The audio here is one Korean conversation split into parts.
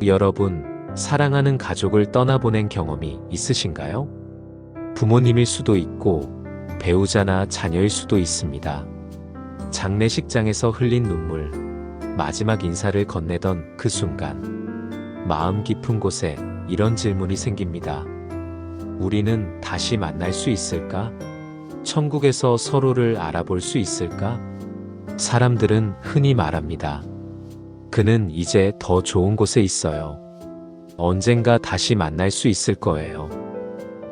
여러분, 사랑하는 가족을 떠나보낸 경험이 있으신가요? 부모님일 수도 있고, 배우자나 자녀일 수도 있습니다. 장례식장에서 흘린 눈물, 마지막 인사를 건네던 그 순간, 마음 깊은 곳에 이런 질문이 생깁니다. 우리는 다시 만날 수 있을까? 천국에서 서로를 알아볼 수 있을까? 사람들은 흔히 말합니다. 그는 이제 더 좋은 곳에 있어요. 언젠가 다시 만날 수 있을 거예요.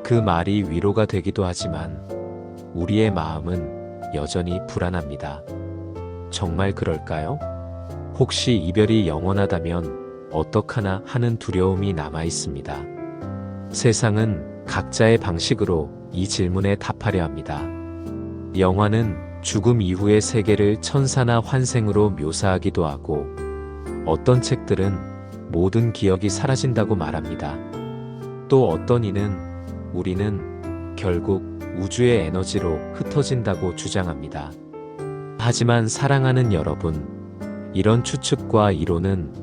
그 말이 위로가 되기도 하지만 우리의 마음은 여전히 불안합니다. 정말 그럴까요? 혹시 이별이 영원하다면 어떡하나 하는 두려움이 남아 있습니다. 세상은 각자의 방식으로 이 질문에 답하려 합니다. 영화는 죽음 이후의 세계를 천사나 환생으로 묘사하기도 하고, 어떤 책들은 모든 기억이 사라진다고 말합니다. 또 어떤 이는 우리는 결국 우주의 에너지로 흩어진다고 주장합니다. 하지만 사랑하는 여러분, 이런 추측과 이론은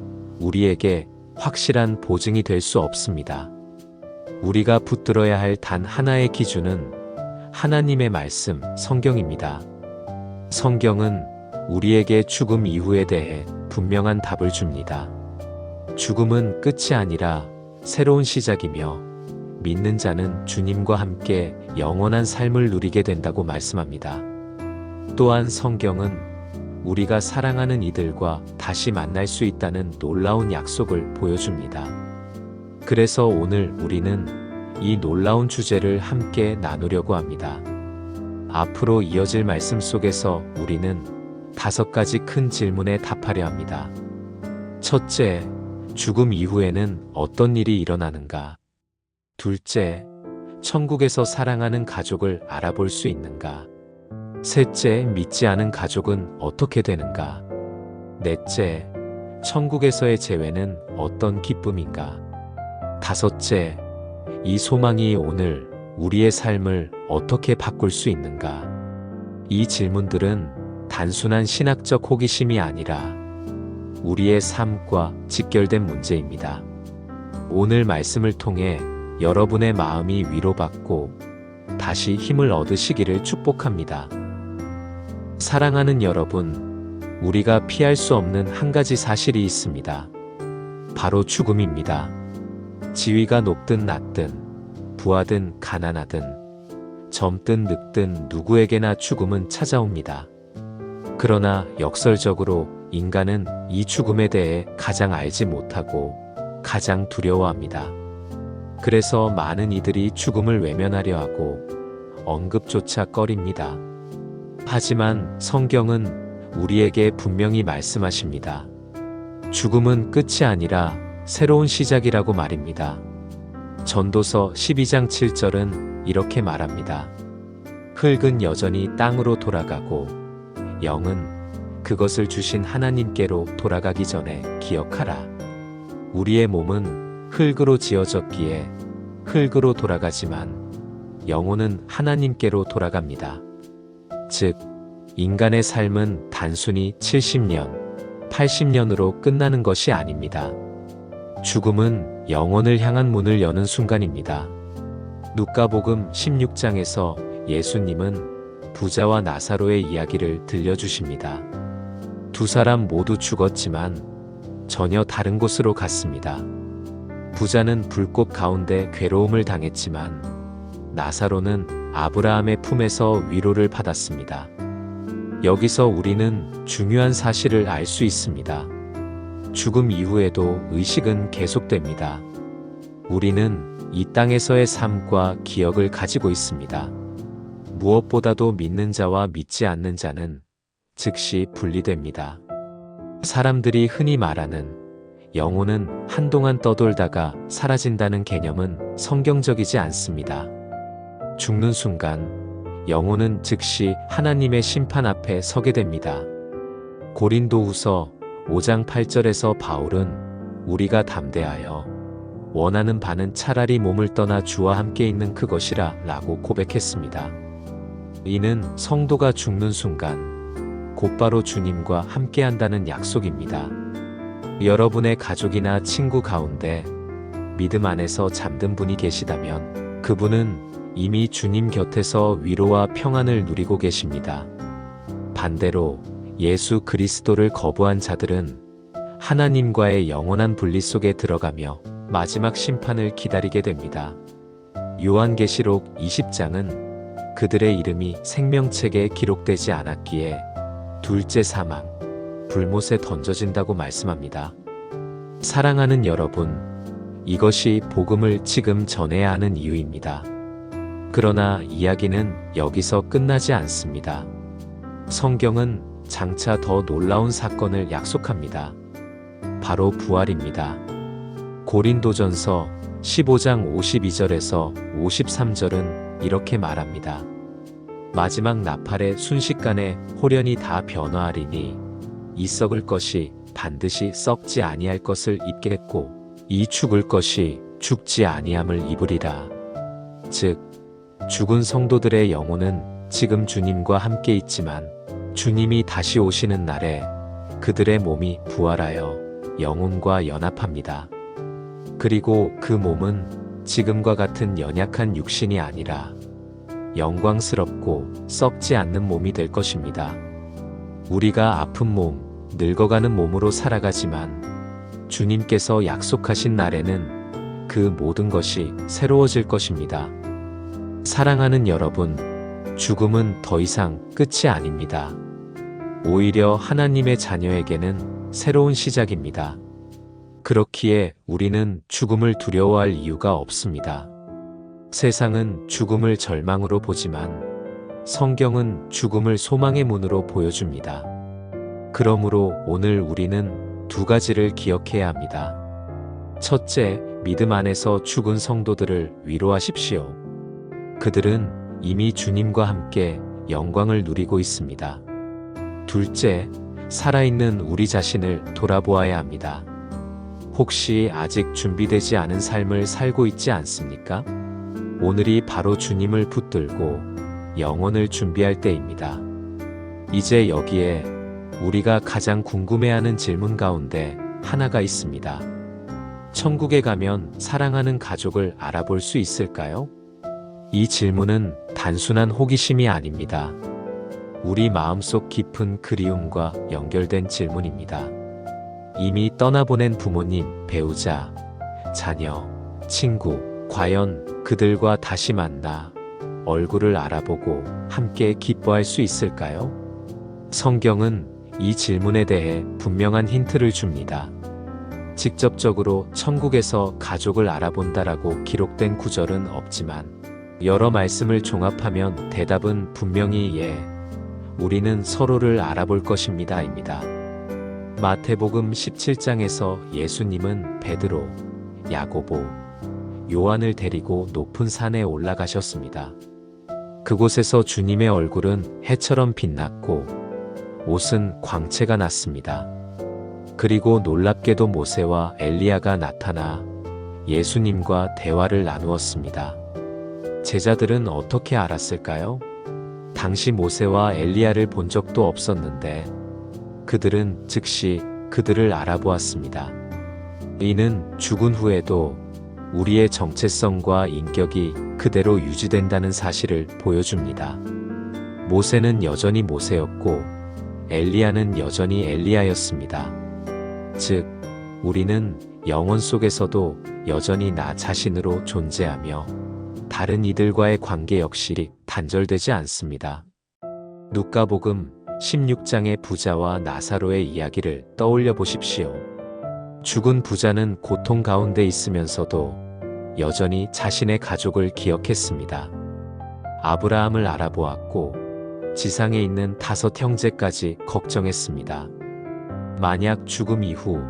우리에게 확실한 보증이 될 수 없습니다. 우리가 붙들어야 할 단 하나의 기준은 하나님의 말씀, 성경입니다. 성경은 우리에게 죽음 이후에 대해 분명한 답을 줍니다. 죽음은 끝이 아니라 새로운 시작이며 믿는 자는 주님과 함께 영원한 삶을 누리게 된다고 말씀합니다. 또한 성경은 우리가 사랑하는 이들과 다시 만날 수 있다는 놀라운 약속을 보여줍니다. 그래서 오늘 우리는 이 놀라운 주제를 함께 나누려고 합니다. 앞으로 이어질 말씀 속에서 우리는 5가지 큰 질문에 답하려 합니다. 첫째, 죽음 이후에는 어떤 일이 일어나는가? 둘째, 천국에서 사랑하는 가족을 알아볼 수 있는가? 셋째, 믿지 않은 가족은 어떻게 되는가? 넷째, 천국에서의 재회는 어떤 기쁨인가? 다섯째, 이 소망이 오늘 우리의 삶을 어떻게 바꿀 수 있는가? 이 질문들은 단순한 신학적 호기심이 아니라 우리의 삶과 직결된 문제입니다. 오늘 말씀을 통해 여러분의 마음이 위로받고 다시 힘을 얻으시기를 축복합니다. 사랑하는 여러분, 우리가 피할 수 없는 한 가지 사실이 있습니다. 바로 죽음입니다. 지위가 높든 낮든, 부하든 가난하든, 젊든 늙든 누구에게나 죽음은 찾아옵니다. 그러나 역설적으로 인간은 이 죽음에 대해 가장 알지 못하고 가장 두려워합니다. 그래서 많은 이들이 죽음을 외면하려 하고 언급조차 꺼립니다. 하지만 성경은 우리에게 분명히 말씀하십니다. 죽음은 끝이 아니라 새로운 시작이라고 말입니다. 전도서 12장 7절은 이렇게 말합니다. 흙은 여전히 땅으로 돌아가고 영은 그것을 주신 하나님께로 돌아가기 전에 기억하라. 우리의 몸은 흙으로 지어졌기에 흙으로 돌아가지만 영혼은 하나님께로 돌아갑니다. 즉, 인간의 삶은 단순히 70년, 80년으로 끝나는 것이 아닙니다. 죽음은 영혼을 향한 문을 여는 순간입니다. 누가복음 16장에서 예수님은 부자와 나사로의 이야기를 들려주십니다. 두 사람 모두 죽었지만 전혀 다른 곳으로 갔습니다. 부자는 불꽃 가운데 괴로움을 당했지만 나사로는 아브라함의 품에서 위로를 받았습니다. 여기서 우리는 중요한 사실을 알 수 있습니다. 죽음 이후에도 의식은 계속됩니다. 우리는 이 땅에서의 삶과 기억을 가지고 있습니다. 무엇보다도 믿는 자와 믿지 않는 자는 즉시 분리됩니다. 사람들이 흔히 말하는 영혼은 한동안 떠돌다가 사라진다는 개념은 성경적이지 않습니다. 죽는 순간 영혼은 즉시 하나님의 심판 앞에 서게 됩니다. 고린도후서 5장 8절에서 바울은 우리가 담대하여 원하는 바는 차라리 몸을 떠나 주와 함께 있는 그것이라 라고 고백했습니다. 이는 성도가 죽는 순간 곧바로 주님과 함께한다는 약속입니다. 여러분의 가족이나 친구 가운데 믿음 안에서 잠든 분이 계시다면 그분은 이미 주님 곁에서 위로와 평안을 누리고 계십니다. 반대로 예수 그리스도를 거부한 자들은 하나님과의 영원한 분리 속에 들어가며 마지막 심판을 기다리게 됩니다. 요한계시록 20장은 그들의 이름이 생명책에 기록되지 않았기에 둘째 사망, 불못에 던져진다고 말씀합니다. 사랑하는 여러분, 이것이 복음을 지금 전해야 하는 이유입니다. 그러나 이야기는 여기서 끝나지 않습니다. 성경은 장차 더 놀라운 사건을 약속합니다. 바로 부활입니다. 고린도전서 15장 52절에서 53절은 이렇게 말합니다. 마지막 나팔의 순식간에 홀연히 다 변화하리니 이 썩을 것이 반드시 썩지 아니할 것을 입겠고 이 죽을 것이 죽지 아니함을 입으리라. 즉 죽은 성도들의 영혼은 지금 주님과 함께 있지만 주님이 다시 오시는 날에 그들의 몸이 부활하여 영혼과 연합합니다. 그리고 그 몸은 지금과 같은 연약한 육신이 아니라 영광스럽고 썩지 않는 몸이 될 것입니다. 우리가 아픈 몸, 늙어가는 몸으로 살아가지만 주님께서 약속하신 날에는 그 모든 것이 새로워질 것입니다. 사랑하는 여러분, 죽음은 더 이상 끝이 아닙니다. 오히려 하나님의 자녀에게는 새로운 시작입니다. 그렇기에 우리는 죽음을 두려워할 이유가 없습니다. 세상은 죽음을 절망으로 보지만 성경은 죽음을 소망의 문으로 보여줍니다. 그러므로 오늘 우리는 두 가지를 기억해야 합니다. 첫째, 믿음 안에서 죽은 성도들을 위로하십시오. 그들은 이미 주님과 함께 영광을 누리고 있습니다. 둘째, 살아있는 우리 자신을 돌아보아야 합니다. 혹시 아직 준비되지 않은 삶을 살고 있지 않습니까? 오늘이 바로 주님을 붙들고 영혼을 준비할 때입니다. 이제 여기에 우리가 가장 궁금해하는 질문 가운데 하나가 있습니다. 천국에 가면 사랑하는 가족을 알아볼 수 있을까요? 이 질문은 단순한 호기심이 아닙니다. 우리 마음속 깊은 그리움과 연결된 질문입니다. 이미 떠나보낸 부모님, 배우자, 자녀, 친구, 과연 그들과 다시 만나 얼굴을 알아보고 함께 기뻐할 수 있을까요? 성경은 이 질문에 대해 분명한 힌트를 줍니다. 직접적으로 천국에서 가족을 알아본다라고 기록된 구절은 없지만 여러 말씀을 종합하면 대답은 분명히 예, 우리는 서로를 알아볼 것입니다입니다. 마태복음 17장에서 예수님은 베드로, 야고보, 요한을 데리고 높은 산에 올라가셨습니다. 그곳에서 주님의 얼굴은 해처럼 빛났고 옷은 광채가 났습니다. 그리고 놀랍게도 모세와 엘리야가 나타나 예수님과 대화를 나누었습니다. 제자들은 어떻게 알았을까요? 당시 모세와 엘리야를 본 적도 없었는데 그들은 즉시 그들을 알아보았습니다. 이는 죽은 후에도 우리의 정체성과 인격이 그대로 유지된다는 사실을 보여줍니다. 모세는 여전히 모세였고 엘리야는 여전히 엘리야였습니다. 즉, 우리는 영혼 속에서도 여전히 나 자신으로 존재하며 다른 이들과의 관계 역시 단절되지 않습니다. 누가복음 16장의 부자와 나사로의 이야기를 떠올려 보십시오. 죽은 부자는 고통 가운데 있으면서도 여전히 자신의 가족을 기억했습니다. 아브라함을 알아보았고 지상에 있는 5 형제까지 걱정했습니다. 만약 죽음 이후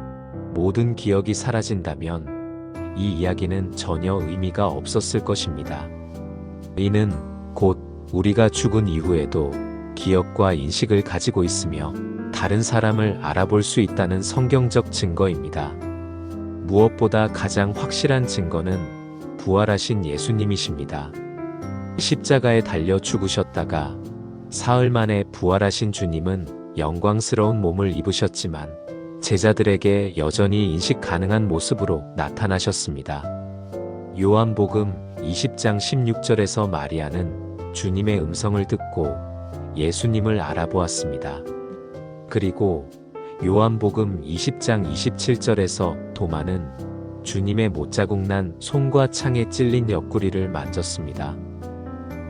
모든 기억이 사라진다면 이 이야기는 전혀 의미가 없었을 것입니다. 이는 곧 우리가 죽은 이후에도 기억과 인식을 가지고 있으며 다른 사람을 알아볼 수 있다는 성경적 증거입니다. 무엇보다 가장 확실한 증거는 부활하신 예수님이십니다. 십자가에 달려 죽으셨다가 사흘 만에 부활하신 주님은 영광스러운 몸을 입으셨지만 제자들에게 여전히 인식 가능한 모습으로 나타나셨습니다. 요한복음 20장 16절에서 마리아는 주님의 음성을 듣고 예수님을 알아보았습니다. 그리고 요한복음 20장 27절에서 도마는 주님의 못자국 난 손과 창에 찔린 옆구리를 만졌습니다.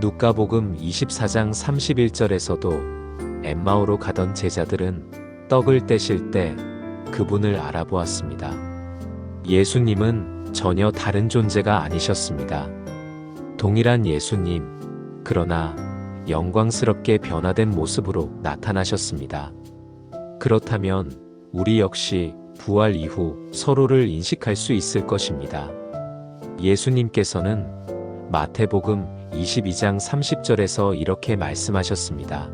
누가복음 24장 31절에서도 엠마오로 가던 제자들은 떡을 떼실 때 그분을 알아보았습니다. 예수님은 전혀 다른 존재가 아니셨습니다. 동일한 예수님, 그러나 영광스럽게 변화된 모습으로 나타나셨습니다. 그렇다면 우리 역시 부활 이후 서로를 인식할 수 있을 것입니다. 예수님께서는 마태복음 22장 30절에서 이렇게 말씀하셨습니다.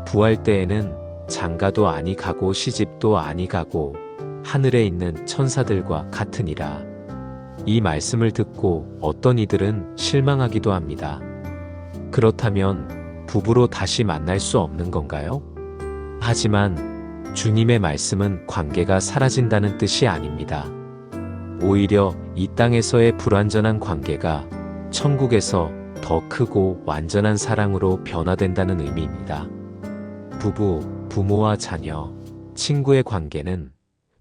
부활 때에는 장가도 아니 가고 시집도 아니 가고 하늘에 있는 천사들과 같으니라. 이 말씀을 듣고 어떤 이들은 실망하기도 합니다. 그렇다면 부부로 다시 만날 수 없는 건가요? 하지만 주님의 말씀은 관계가 사라진다는 뜻이 아닙니다. 오히려 이 땅에서의 불완전한 관계가 천국에서 더 크고 완전한 사랑으로 변화된다는 의미입니다. 부부, 부모와 자녀, 친구의 관계는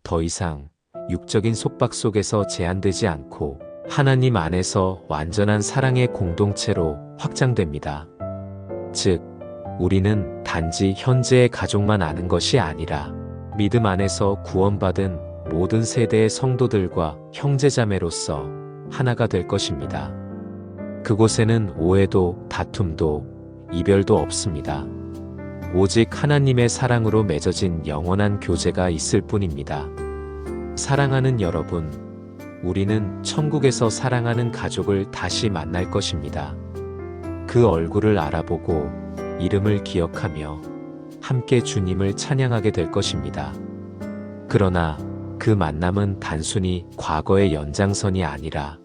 더 이상 육적인 속박 속에서 제한되지 않고 하나님 안에서 완전한 사랑의 공동체로 확장됩니다. 즉, 우리는 단지 현재의 가족만 아는 것이 아니라 믿음 안에서 구원받은 모든 세대의 성도들과 형제자매로서 하나가 될 것입니다. 그곳에는 오해도 다툼도 이별도 없습니다. 오직 하나님의 사랑으로 맺어진 영원한 교제가 있을 뿐입니다. 사랑하는 여러분, 우리는 천국에서 사랑하는 가족을 다시 만날 것입니다. 그 얼굴을 알아보고 이름을 기억하며 함께 주님을 찬양하게 될 것입니다. 그러나 그 만남은 단순히 과거의 연장선이 아니라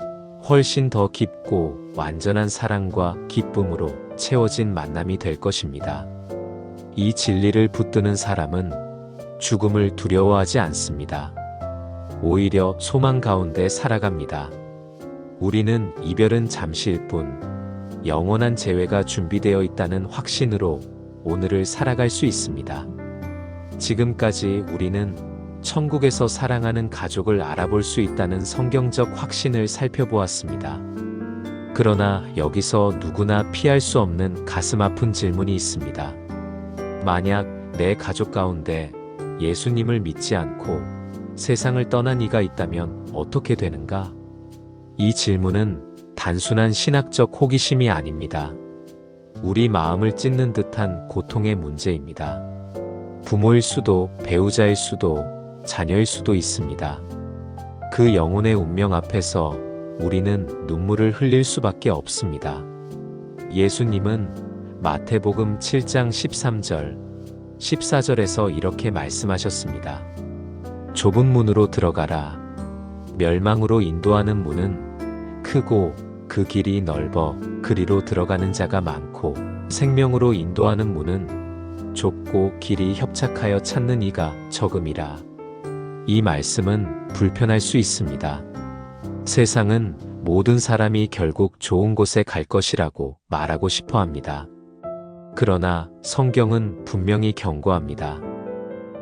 훨씬 더 깊고 완전한 사랑과 기쁨으로 채워진 만남이 될 것입니다. 이 진리를 붙드는 사람은 죽음을 두려워하지 않습니다. 오히려 소망 가운데 살아갑니다. 우리는 이별은 잠시일 뿐 영원한 재회가 준비되어 있다는 확신으로 오늘을 살아갈 수 있습니다. 지금까지 우리는 천국에서 사랑하는 가족을 알아볼 수 있다는 성경적 확신을 살펴보았습니다. 그러나 여기서 누구나 피할 수 없는 가슴 아픈 질문이 있습니다. 만약 내 가족 가운데 예수님을 믿지 않고 세상을 떠난 이가 있다면 어떻게 되는가? 이 질문은 단순한 신학적 호기심이 아닙니다. 우리 마음을 찢는 듯한 고통의 문제입니다. 부모일 수도 배우자일 수도 자녀일 수도 있습니다. 그 영혼의 운명 앞에서 우리는 눈물을 흘릴 수밖에 없습니다. 예수님은 마태복음 7장 13절, 14절에서 이렇게 말씀하셨습니다. 좁은 문으로 들어가라. 멸망으로 인도하는 문은 크고 그 길이 넓어 그리로 들어가는 자가 많고 생명으로 인도하는 문은 좁고 길이 협착하여 찾는 이가 적음이라. 이 말씀은 불편할 수 있습니다. 세상은 모든 사람이 결국 좋은 곳에 갈 것이라고 말하고 싶어 합니다. 그러나 성경은 분명히 경고합니다.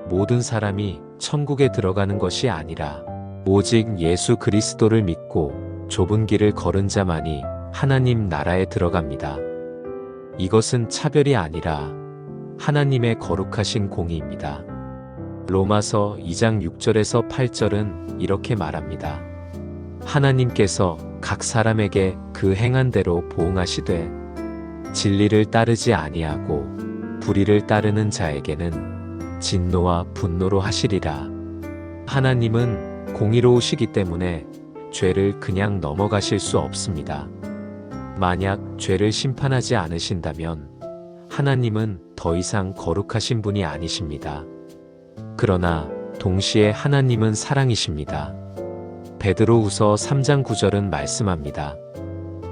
모든 사람이 천국에 들어가는 것이 아니라 오직 예수 그리스도를 믿고 좁은 길을 걸은 자만이 하나님 나라에 들어갑니다. 이것은 차별이 아니라 하나님의 거룩하신 공의입니다. 로마서 2장 6절에서 8절은 이렇게 말합니다. 하나님께서 각 사람에게 그 행한 대로 보응하시되 진리를 따르지 아니하고 불의를 따르는 자에게는 진노와 분노로 하시리라. 하나님은 공의로우시기 때문에 죄를 그냥 넘어가실 수 없습니다. 만약 죄를 심판하지 않으신다면 하나님은 더 이상 거룩하신 분이 아니십니다. 그러나 동시에 하나님은 사랑이십니다. 베드로후서 3장 9절은 말씀합니다.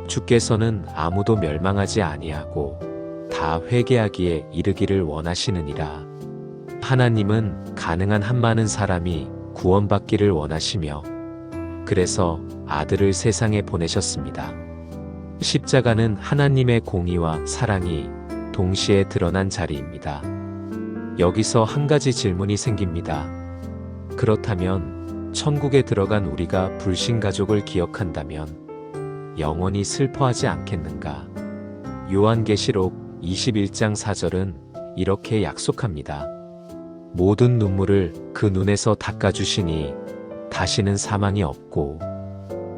주께서는 아무도 멸망하지 아니하고 다 회개하기에 이르기를 원하시느니라. 하나님은 가능한 한 많은 사람이 구원받기를 원하시며 그래서 아들을 세상에 보내셨습니다. 십자가는 하나님의 공의와 사랑이 동시에 드러난 자리입니다. 여기서 한 가지 질문이 생깁니다. 그렇다면 천국에 들어간 우리가 불신가족을 기억한다면 영원히 슬퍼하지 않겠는가? 요한계시록 21장 4절은 이렇게 약속합니다. 모든 눈물을 그 눈에서 닦아주시니 다시는 사망이 없고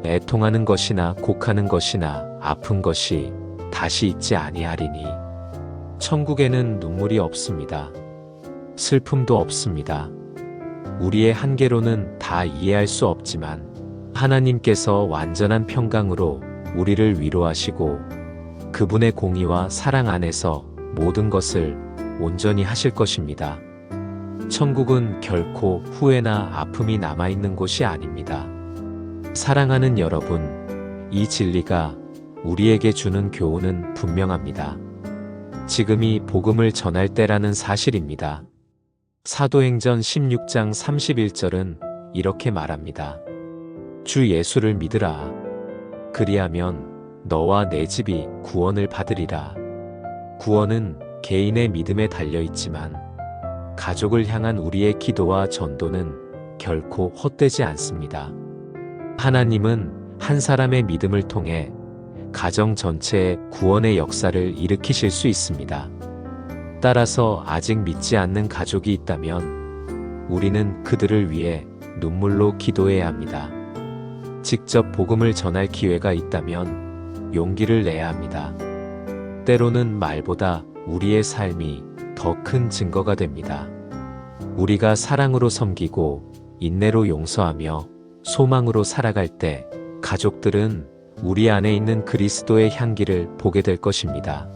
애통하는 것이나 곡하는 것이나 아픈 것이 다시 있지 아니하리니. 천국에는 눈물이 없습니다. 슬픔도 없습니다. 우리의 한계로는 다 이해할 수 없지만 하나님께서 완전한 평강으로 우리를 위로하시고 그분의 공의와 사랑 안에서 모든 것을 온전히 하실 것입니다. 천국은 결코 후회나 아픔이 남아있는 곳이 아닙니다. 사랑하는 여러분, 이 진리가 우리에게 주는 교훈은 분명합니다. 지금이 복음을 전할 때라는 사실입니다. 사도행전 16장 31절은 이렇게 말합니다. 주 예수를 믿으라. 그리하면 너와 내 집이 구원을 받으리라. 구원은 개인의 믿음에 달려있지만 가족을 향한 우리의 기도와 전도는 결코 헛되지 않습니다. 하나님은 한 사람의 믿음을 통해 가정 전체의 구원의 역사를 일으키실 수 있습니다. 따라서 아직 믿지 않는 가족이 있다면 우리는 그들을 위해 눈물로 기도해야 합니다. 직접 복음을 전할 기회가 있다면 용기를 내야 합니다. 때로는 말보다 우리의 삶이 더 큰 증거가 됩니다. 우리가 사랑으로 섬기고 인내로 용서하며 소망으로 살아갈 때 가족들은 우리 안에 있는 그리스도의 향기를 보게 될 것입니다.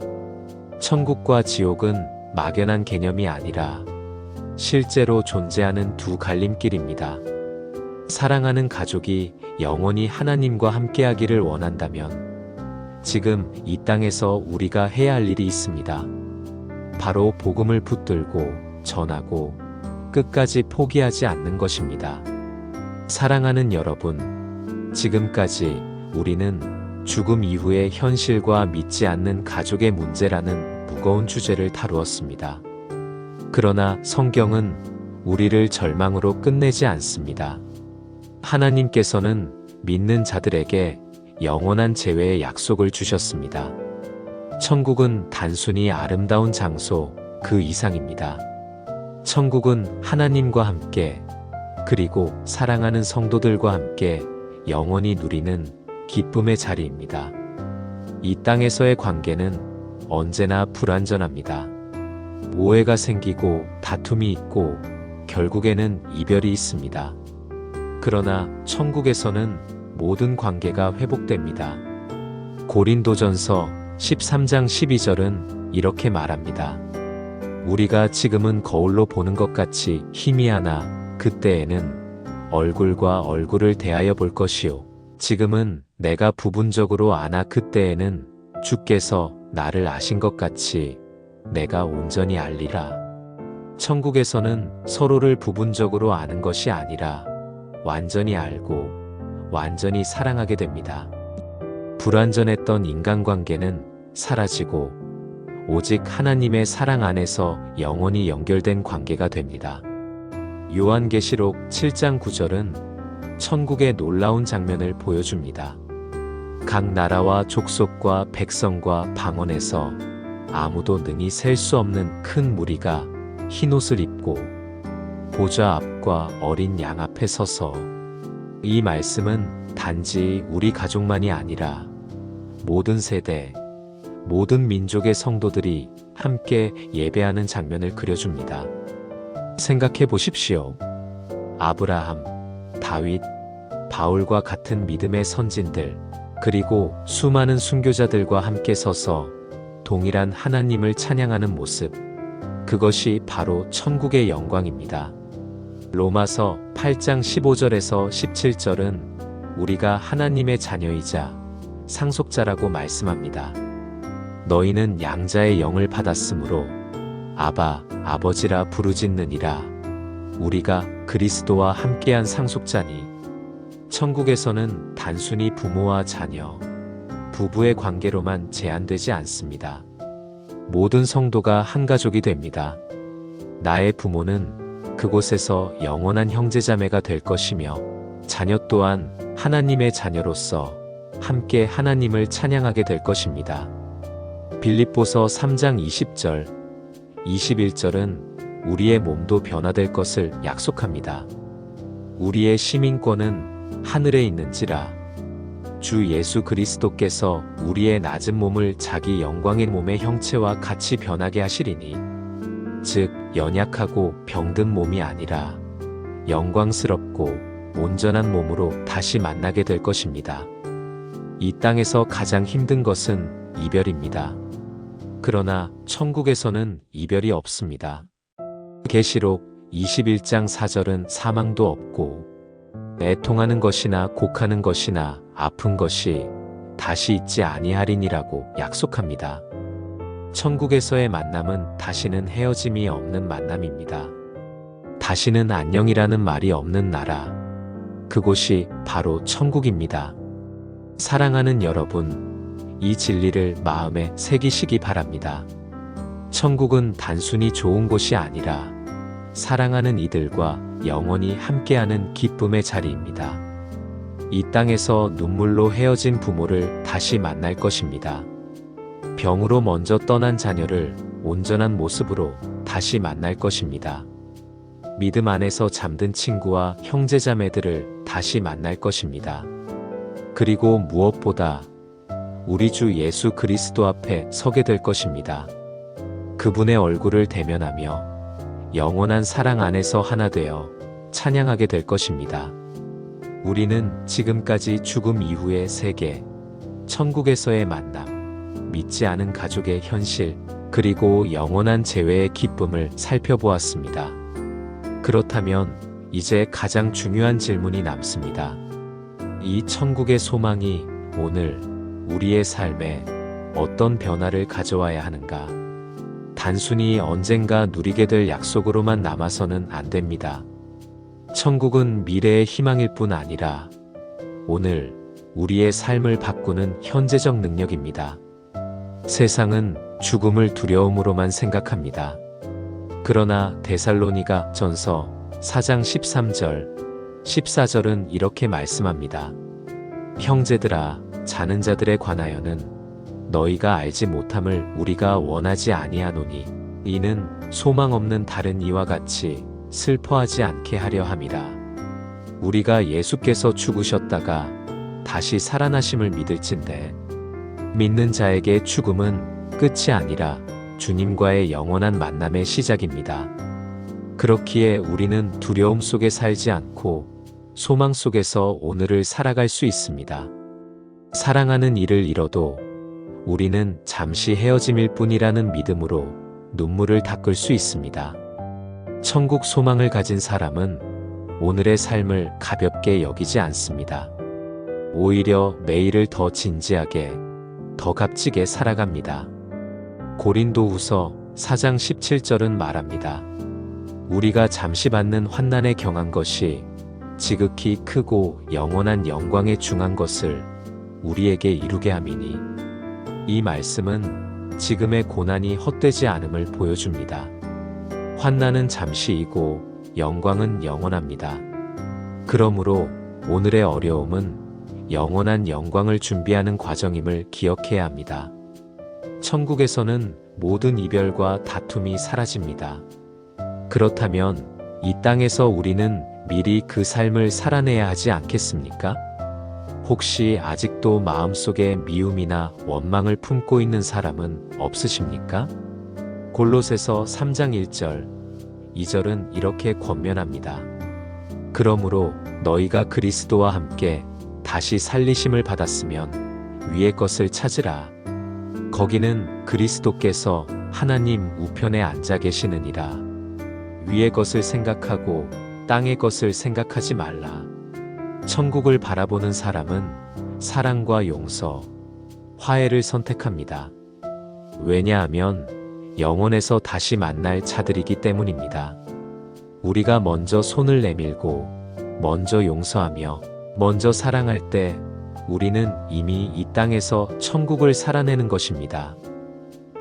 천국과 지옥은 막연한 개념이 아니라 실제로 존재하는 두 갈림길입니다. 사랑하는 가족이 영원히 하나님과 함께하기를 원한다면 지금 이 땅에서 우리가 해야 할 일이 있습니다. 바로 복음을 붙들고 전하고 끝까지 포기하지 않는 것입니다. 사랑하는 여러분, 지금까지 우리는 죽음 이후의 현실과 믿지 않는 가족의 문제라는 무거운 주제를 다루었습니다. 그러나 성경은 우리를 절망으로 끝내지 않습니다. 하나님께서는 믿는 자들에게 영원한 재회의 약속을 주셨습니다. 천국은 단순히 아름다운 장소 그 이상입니다. 천국은 하나님과 함께 그리고 사랑하는 성도들과 함께 영원히 누리는 기쁨의 자리입니다. 이 땅에서의 관계는 언제나 불완전합니다. 오해가 생기고 다툼이 있고 결국에는 이별이 있습니다. 그러나 천국에서는 모든 관계가 회복됩니다. 고린도전서 13장 12절은 이렇게 말합니다. 우리가 지금은 거울로 보는 것 같이 희미하나 그때에는 얼굴과 얼굴을 대하여 볼 것이요. 지금은 내가 부분적으로 아나 그때에는 주께서 나를 아신 것 같이 내가 온전히 알리라. 천국에서는 서로를 부분적으로 아는 것이 아니라 완전히 알고 완전히 사랑하게 됩니다. 불완전했던 인간관계는 사라지고 오직 하나님의 사랑 안에서 영원히 연결된 관계가 됩니다. 요한계시록 7장 9절은 천국의 놀라운 장면을 보여줍니다. 각 나라와 족속과 백성과 방언에서 아무도 능히 셀 수 없는 큰 무리가 흰옷을 입고 보좌 앞과 어린 양 앞에 서서 이 말씀은 단지 우리 가족만이 아니라 모든 세대, 모든 민족의 성도들이 함께 예배하는 장면을 그려줍니다. 생각해 보십시오. 아브라함, 다윗, 바울과 같은 믿음의 선진들, 그리고 수많은 순교자들과 함께 서서 동일한 하나님을 찬양하는 모습, 그것이 바로 천국의 영광입니다. 로마서 8장 15절에서 17절은 우리가 하나님의 자녀이자 상속자라고 말씀합니다. 너희는 양자의 영을 받았으므로 아바 아버지라 부르짖느니라. 우리가 그리스도와 함께한 상속자니 천국에서는 단순히 부모와 자녀, 부부의 관계로만 제한되지 않습니다. 모든 성도가 한 가족이 됩니다. 나의 부모는 그곳에서 영원한 형제자매가 될 것이며 자녀 또한 하나님의 자녀로서 함께 하나님을 찬양하게 될 것입니다. 빌립보서 3장 20절, 21절은 우리의 몸도 변화될 것을 약속합니다. 우리의 시민권은 하늘에 있는지라. 주 예수 그리스도께서 우리의 낮은 몸을 자기 영광의 몸의 형체와 같이 변하게 하시리니, 즉 연약하고 병든 몸이 아니라 영광스럽고 온전한 몸으로 다시 만나게 될 것입니다. 이 땅에서 가장 힘든 것은 이별입니다. 그러나 천국에서는 이별이 없습니다. 계시록 21장 4절은 사망도 없고 애통하는 것이나 곡하는 것이나 아픈 것이 다시 있지 아니하리니라고 약속합니다. 천국에서의 만남은 다시는 헤어짐이 없는 만남입니다. 다시는 안녕이라는 말이 없는 나라, 그곳이 바로 천국입니다. 사랑하는 여러분, 이 진리를 마음에 새기시기 바랍니다. 천국은 단순히 좋은 곳이 아니라 사랑하는 이들과 영원히 함께하는 기쁨의 자리입니다. 이 땅에서 눈물로 헤어진 부모를 다시 만날 것입니다. 병으로 먼저 떠난 자녀를 온전한 모습으로 다시 만날 것입니다. 믿음 안에서 잠든 친구와 형제자매들을 다시 만날 것입니다. 그리고 무엇보다 우리 주 예수 그리스도 앞에 서게 될 것입니다. 그분의 얼굴을 대면하며 영원한 사랑 안에서 하나 되어 찬양하게 될 것입니다. 우리는 지금까지 죽음 이후의 세계, 천국에서의 만남, 믿지 않은 가족의 현실, 그리고 영원한 재회의 기쁨을 살펴보았습니다. 그렇다면 이제 가장 중요한 질문이 남습니다. 이 천국의 소망이 오늘 우리의 삶에 어떤 변화를 가져와야 하는가? 단순히 언젠가 누리게 될 약속으로만 남아서는 안 됩니다. 천국은 미래의 희망일 뿐 아니라 오늘 우리의 삶을 바꾸는 현재적 능력입니다. 세상은 죽음을 두려움으로만 생각합니다. 그러나 데살로니가 전서 4장 13절, 14절은 이렇게 말씀합니다. 형제들아, 자는 자들에 관하여는 너희가 알지 못함을 우리가 원하지 아니하노니 이는 소망 없는 다른 이와 같이 슬퍼하지 않게 하려 함이라. 우리가 예수께서 죽으셨다가 다시 살아나심을 믿을진대 믿는 자에게 죽음은 끝이 아니라 주님과의 영원한 만남의 시작입니다. 그렇기에 우리는 두려움 속에 살지 않고 소망 속에서 오늘을 살아갈 수 있습니다. 사랑하는 이를 잃어도 우리는 잠시 헤어짐일 뿐이라는 믿음으로 눈물을 닦을 수 있습니다. 천국 소망을 가진 사람은 오늘의 삶을 가볍게 여기지 않습니다. 오히려 매일을 더 진지하게, 더 값지게 살아갑니다. 고린도후서 4장 17절은 말합니다. 우리가 잠시 받는 환난에 경한 것이 지극히 크고 영원한 영광에 중한 것을 우리에게 이루게 함이니, 이 말씀은 지금의 고난이 헛되지 않음을 보여줍니다. 환난은 잠시이고 영광은 영원합니다. 그러므로 오늘의 어려움은 영원한 영광을 준비하는 과정임을 기억해야 합니다. 천국에서는 모든 이별과 다툼이 사라집니다. 그렇다면 이 땅에서 우리는 미리 그 삶을 살아내야 하지 않겠습니까? 혹시 아직도 마음속에 미움이나 원망을 품고 있는 사람은 없으십니까? 골로새서 3장 1절, 2절은 이렇게 권면합니다. 그러므로 너희가 그리스도와 함께 다시 살리심을 받았으면 위의 것을 찾으라. 거기는 그리스도께서 하나님 우편에 앉아 계시느니라. 위의 것을 생각하고 땅의 것을 생각하지 말라. 천국을 바라보는 사람은 사랑과 용서, 화해를 선택합니다. 왜냐하면 영원에서 다시 만날 자들이기 때문입니다. 우리가 먼저 손을 내밀고, 먼저 용서하며, 먼저 사랑할 때 우리는 이미 이 땅에서 천국을 살아내는 것입니다.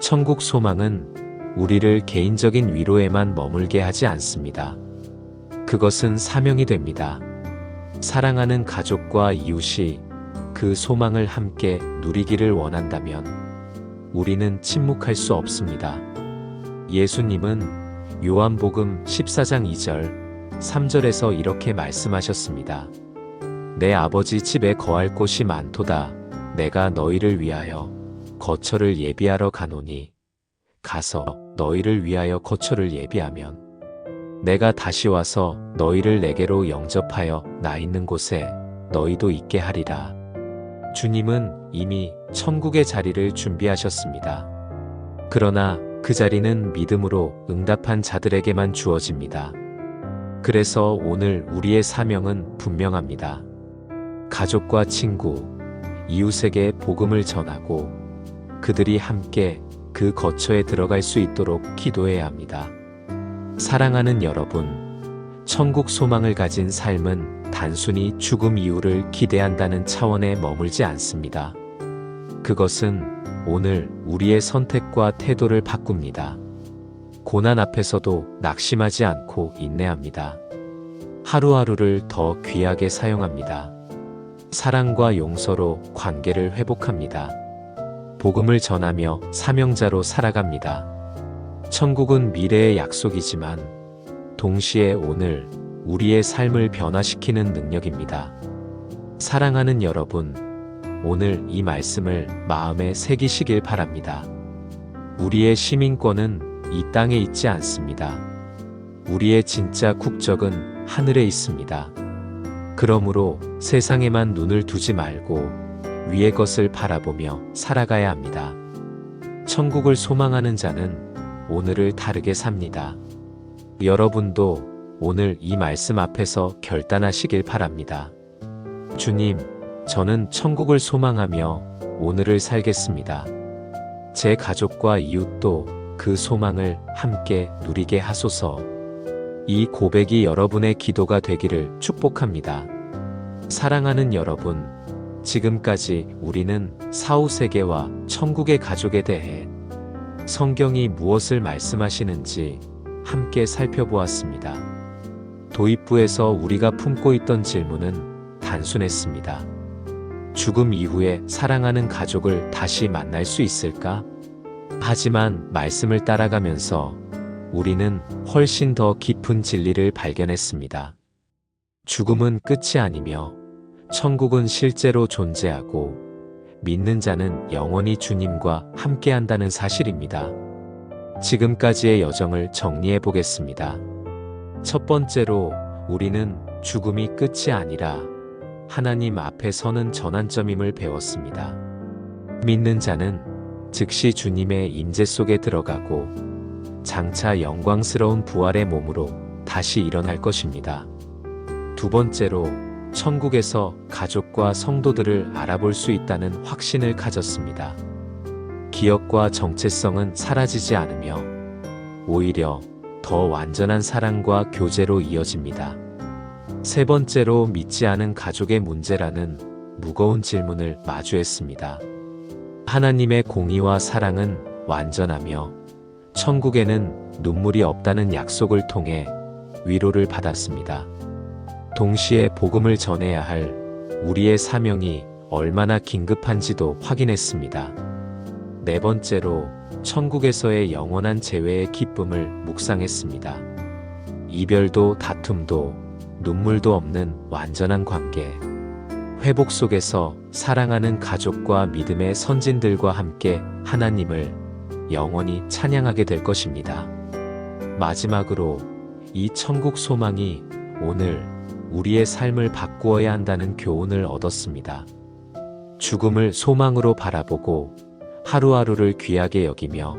천국 소망은 우리를 개인적인 위로에만 머물게 하지 않습니다. 그것은 사명이 됩니다. 사랑하는 가족과 이웃이 그 소망을 함께 누리기를 원한다면 우리는 침묵할 수 없습니다. 예수님은 요한복음 14장 2절, 3절에서 이렇게 말씀하셨습니다. 내 아버지 집에 거할 곳이 많도다. 내가 너희를 위하여 거처를 예비하러 가노니 가서 너희를 위하여 거처를 예비하면 내가 다시 와서 너희를 내게로 영접하여 나 있는 곳에 너희도 있게 하리라. 주님은 이미 천국의 자리를 준비하셨습니다. 그러나 그 자리는 믿음으로 응답한 자들에게만 주어집니다. 그래서 오늘 우리의 사명은 분명합니다. 가족과 친구, 이웃에게 복음을 전하고 그들이 함께 그 거처에 들어갈 수 있도록 기도해야 합니다. 사랑하는 여러분, 천국 소망을 가진 삶은 단순히 죽음 이후를 기대한다는 차원에 머물지 않습니다. 그것은 오늘 우리의 선택과 태도를 바꿉니다. 고난 앞에서도 낙심하지 않고 인내합니다. 하루하루를 더 귀하게 사용합니다. 사랑과 용서로 관계를 회복합니다. 복음을 전하며 사명자로 살아갑니다. 천국은 미래의 약속이지만 동시에 오늘 우리의 삶을 변화시키는 능력입니다. 사랑하는 여러분, 오늘 이 말씀을 마음에 새기시길 바랍니다. 우리의 시민권은 이 땅에 있지 않습니다. 우리의 진짜 국적은 하늘에 있습니다. 그러므로 세상에만 눈을 두지 말고 위의 것을 바라보며 살아가야 합니다. 천국을 소망하는 자는 오늘을 다르게 삽니다. 여러분도 오늘 이 말씀 앞에서 결단하시길 바랍니다. 주님, 저는 천국을 소망하며 오늘을 살겠습니다. 제 가족과 이웃도 그 소망을 함께 누리게 하소서. 이 고백이 여러분의 기도가 되기를 축복합니다. 사랑하는 여러분, 지금까지 우리는 사후세계와 천국의 가족에 대해 성경이 무엇을 말씀하시는지 함께 살펴보았습니다. 도입부에서 우리가 품고 있던 질문은 단순했습니다. 죽음 이후에 사랑하는 가족을 다시 만날 수 있을까? 하지만 말씀을 따라가면서 우리는 훨씬 더 깊은 진리를 발견했습니다. 죽음은 끝이 아니며 천국은 실제로 존재하고 믿는 자는 영원히 주님과 함께한다는 사실입니다. 지금까지의 여정을 정리해 보겠습니다. 첫 번째로 우리는 죽음이 끝이 아니라 하나님 앞에 서는 전환점임을 배웠습니다. 믿는 자는 즉시 주님의 임재 속에 들어가고 장차 영광스러운 부활의 몸으로 다시 일어날 것입니다. 두 번째로 천국에서 가족과 성도들을 알아볼 수 있다는 확신을 가졌습니다. 기억과 정체성은 사라지지 않으며 오히려 더 완전한 사랑과 교제로 이어집니다. 세 번째로 믿지 않은 가족의 문제라는 무거운 질문을 마주했습니다. 하나님의 공의와 사랑은 완전하며 천국에는 눈물이 없다는 약속을 통해 위로를 받았습니다. 동시에 복음을 전해야 할 우리의 사명이 얼마나 긴급한지도 확인했습니다. 네 번째로 천국에서의 영원한 재회의 기쁨을 묵상했습니다. 이별도 다툼도 눈물도 없는 완전한 관계, 회복 속에서 사랑하는 가족과 믿음의 선진들과 함께 하나님을 영원히 찬양하게 될 것입니다. 마지막으로 이 천국 소망이 오늘 우리의 삶을 바꾸어야 한다는 교훈을 얻었습니다. 죽음을 소망으로 바라보고 하루하루를 귀하게 여기며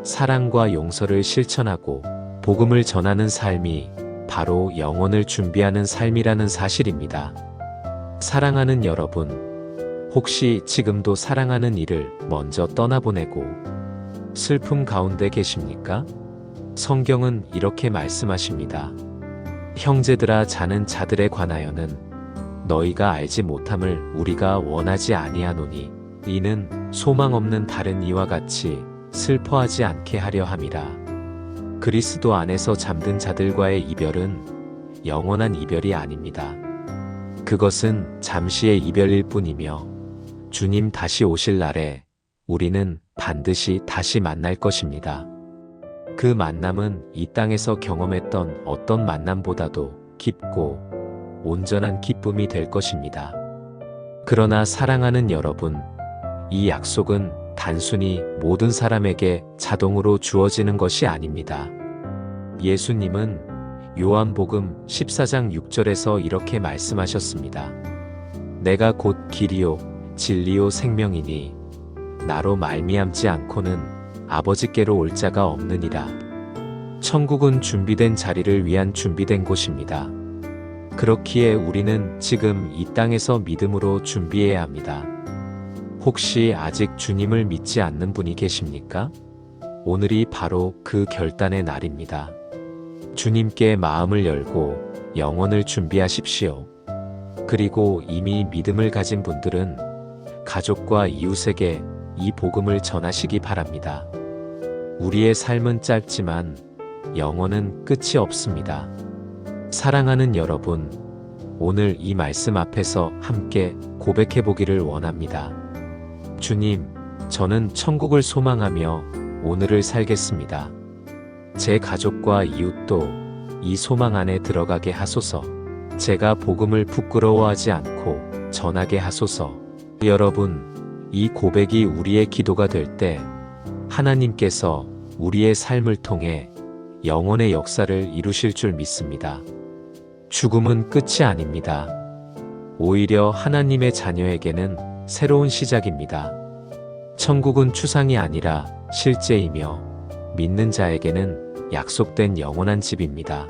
사랑과 용서를 실천하고 복음을 전하는 삶이 바로 영혼을 준비하는 삶이라는 사실입니다. 사랑하는 여러분, 혹시 지금도 사랑하는 이를 먼저 떠나보내고 슬픔 가운데 계십니까? 성경은 이렇게 말씀하십니다. 형제들아, 자는 자들에 관하여는 너희가 알지 못함을 우리가 원하지 아니하노니 이는 소망 없는 다른 이와 같이 슬퍼하지 않게 하려 함이라. 그리스도 안에서 잠든 자들과의 이별은 영원한 이별이 아닙니다. 그것은 잠시의 이별일 뿐이며 주님 다시 오실 날에 우리는 반드시 다시 만날 것입니다. 그 만남은 이 땅에서 경험했던 어떤 만남보다도 깊고 온전한 기쁨이 될 것입니다. 그러나 사랑하는 여러분, 이 약속은 단순히 모든 사람에게 자동으로 주어지는 것이 아닙니다. 예수님은 요한복음 14장 6절에서 이렇게 말씀하셨습니다. 내가 곧 길이요 진리요 생명이니 나로 말미암지 않고는 아버지께로 올 자가 없느니라. 천국은 준비된 자리를 위한 준비된 곳입니다. 그렇기에 우리는 지금 이 땅에서 믿음으로 준비해야 합니다. 혹시 아직 주님을 믿지 않는 분이 계십니까? 오늘이 바로 그 결단의 날입니다. 주님께 마음을 열고 영혼을 준비하십시오. 그리고 이미 믿음을 가진 분들은 가족과 이웃에게 이 복음을 전하시기 바랍니다. 우리의 삶은 짧지만 영혼은 끝이 없습니다. 사랑하는 여러분, 오늘 이 말씀 앞에서 함께 고백해 보기를 원합니다. 주님, 저는 천국을 소망하며 오늘을 살겠습니다. 제 가족과 이웃도 이 소망 안에 들어가게 하소서. 제가 복음을 부끄러워하지 않고 전하게 하소서. 여러분, 이 고백이 우리의 기도가 될 때 하나님께서 우리의 삶을 통해 영혼의 역사를 이루실 줄 믿습니다. 죽음은 끝이 아닙니다. 오히려 하나님의 자녀에게는 새로운 시작입니다. 천국은 추상이 아니라 실제이며 믿는 자에게는 약속된 영원한 집입니다.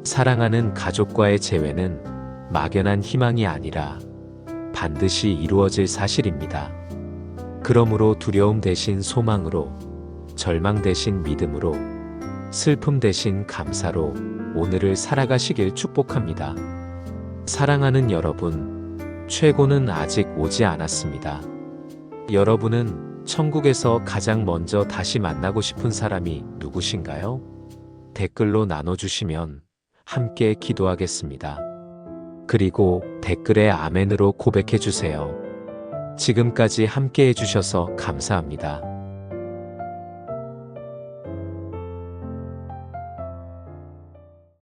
사랑하는 가족과의 재회는 막연한 희망이 아니라 반드시 이루어질 사실입니다. 그러므로 두려움 대신 소망으로, 절망 대신 믿음으로, 슬픔 대신 감사로 오늘을 살아가시길 축복합니다. 사랑하는 여러분, 최고는 아직 오지 않았습니다. 여러분은 천국에서 가장 먼저 다시 만나고 싶은 사람이 누구신가요? 댓글로 나눠주시면 함께 기도하겠습니다. 그리고 댓글에 아멘으로 고백해주세요. 지금까지 함께 해주셔서 감사합니다.